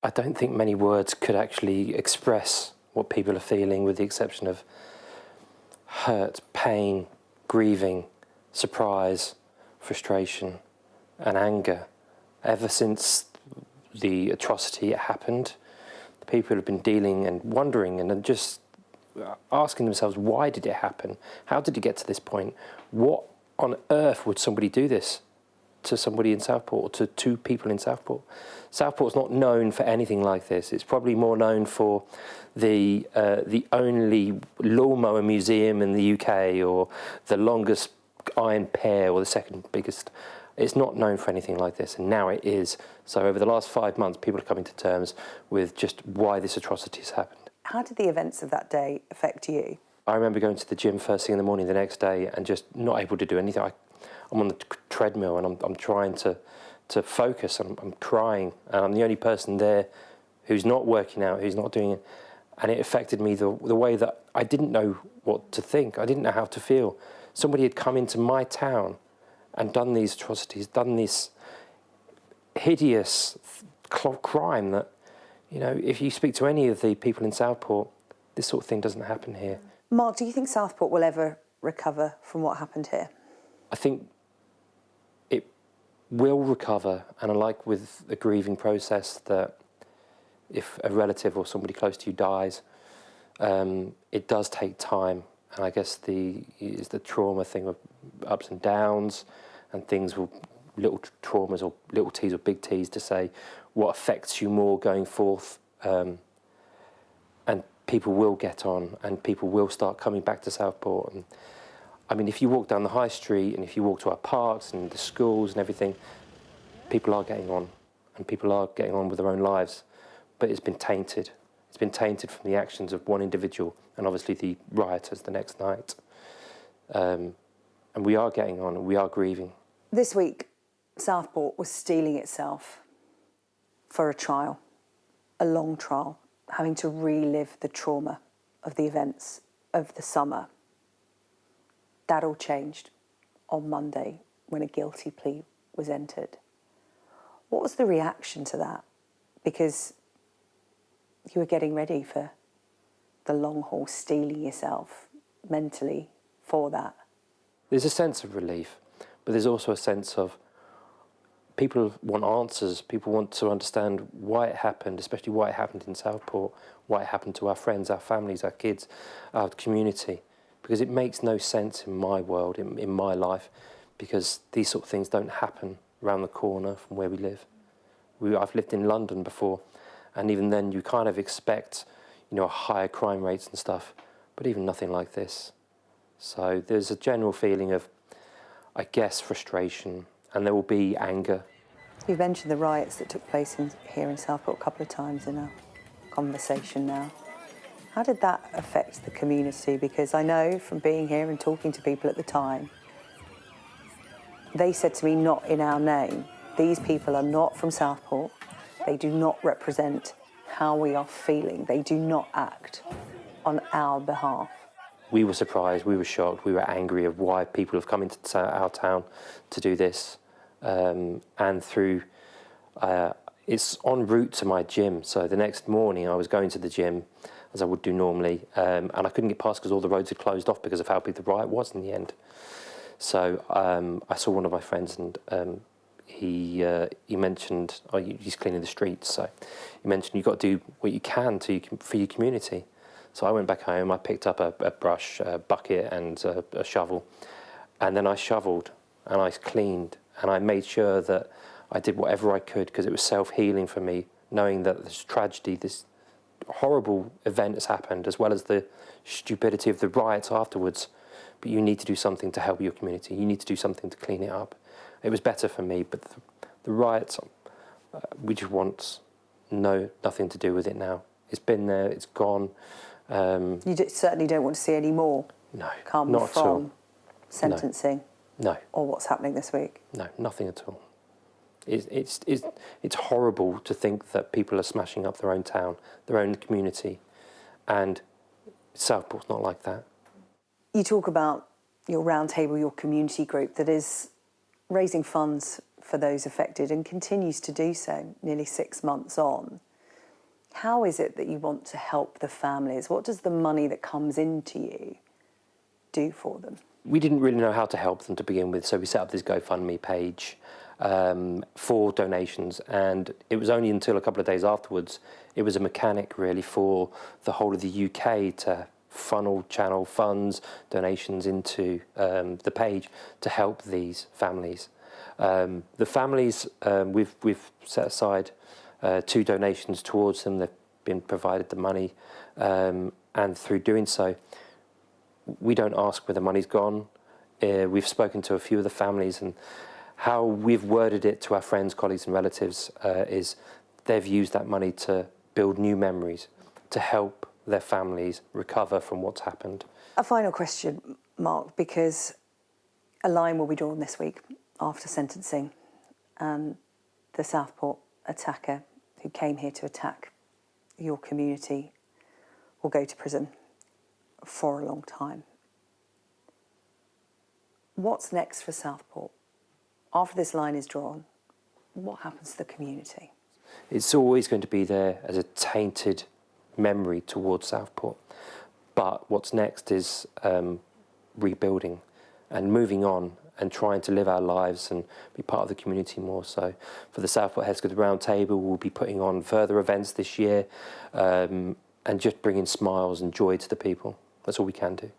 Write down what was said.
I don't think many words could actually express what people are feeling, with the exception of hurt, pain, grieving, surprise, frustration and anger. Ever since the atrocity happened, the people have been dealing and wondering and just asking themselves, why did it happen? How did it get to this point? What on earth would somebody do this to somebody in Southport, or to two people in Southport? Southport's not known for anything like this. It's probably more known for the only lawnmower museum in the UK, or the longest iron pear, or the second biggest. It's not known for anything like this, and now it is. So over the last 5 months, people are coming to terms with just why this atrocity has happened. How did the events of that day affect you? I remember going to the gym first thing in the morning the next day and just not able to do anything. I'm on the treadmill and I'm trying to focus, and I'm crying, and I'm the only person there who's not working out, who's not doing it. And it affected me the way that I didn't know what to think. I didn't know how to feel. Somebody had come into my town and done these atrocities, done this hideous crime that, you know, if you speak to any of the people in Southport, this sort of thing doesn't happen here. Marc, do you think Southport will ever recover from what happened here? I think it will recover, and unlike with the grieving process, that if a relative or somebody close to you dies, it does take time. And I guess it's the trauma thing of ups and downs, and things will, little traumas or little T's or big T's, to say what affects you more going forth. And people will get on, and people will start coming back to Southport. And I mean, if you walk down the high street and if you walk to our parks and the schools and everything, people are getting on, and people are getting on with their own lives. But it's been tainted. It's been tainted from the actions of one individual, and obviously the rioters the next night. And we are getting on, and we are grieving. This week, Southport was steeling itself for a trial, a long trial, having to relive the trauma of the events of the summer. That all changed on Monday when a guilty plea was entered. What was the reaction to that? Because you were getting ready for the long haul, steeling yourself mentally for that. There's a sense of relief, but there's also a sense of people want answers. People want to understand why it happened, especially why it happened in Southport, why it happened to our friends, our families, our kids, our community. Because it makes no sense in my world, in my life, because these sort of things don't happen around the corner from where we live. I've lived in London before, and even then you kind of expect, you know, higher crime rates and stuff, but even nothing like this. So there's a general feeling of, I guess, frustration, and there will be anger. You've mentioned the riots that took place here in Southport a couple of times in our conversation now. How did that affect the community? Because I know from being here and talking to people at the time, they said to me, not in our name. These people are not from Southport. They do not represent how we are feeling. They do not act on our behalf. We were surprised, we were shocked, we were angry of why people have come into our town to do this. And through, it's en route to my gym. So the next morning I was going to the gym, as I would do normally, and I couldn't get past because all the roads had closed off because of how big the riot was in the end. So I saw one of my friends, and he mentioned, he's cleaning the streets, so he mentioned you've got to do what you can for your community. So I went back home, I picked up a brush, a bucket and a shovel, and then I shoveled and I cleaned, and I made sure that I did whatever I could, because it was self-healing for me, knowing that this tragedy, this horrible event has happened, as well as the stupidity of the riots afterwards. But you need to do something to help your community. You need to do something to clean it up. It was better for me, but the riots, we just want nothing to do with it now. It's been there, it's gone. You certainly don't want to see any more come not from at all. sentencing No. or what's happening this week? No, nothing at all. It's horrible to think that people are smashing up their own town, their own community, and Southport's not like that. You talk about your roundtable, your community group that is raising funds for those affected and continues to do so nearly 6 months on. How is it that you want to help the families? What does the money that comes into you do for them? We didn't really know how to help them to begin with, so we set up this GoFundMe page for donations, and it was only until a couple of days afterwards it was a mechanic really for the whole of the UK to channel funds, donations into the page to help these families. The families, we've set aside 2 donations towards them. They've been provided the money, and through doing so, we don't ask where the money's gone. We've spoken to a few of the families, and how we've worded it to our friends, colleagues and relatives is they've used that money to build new memories, to help their families recover from what's happened. A final question, Marc, because a line will be drawn this week after sentencing, and the Southport attacker who came here to attack your community will go to prison for a long time. What's next for Southport? After this line is drawn, what happens to the community? It's always going to be there as a tainted memory towards Southport. But what's next is rebuilding and moving on and trying to live our lives and be part of the community more. So for the Southport Heads of the Round Table, we'll be putting on further events this year and just bringing smiles and joy to the people. That's all we can do.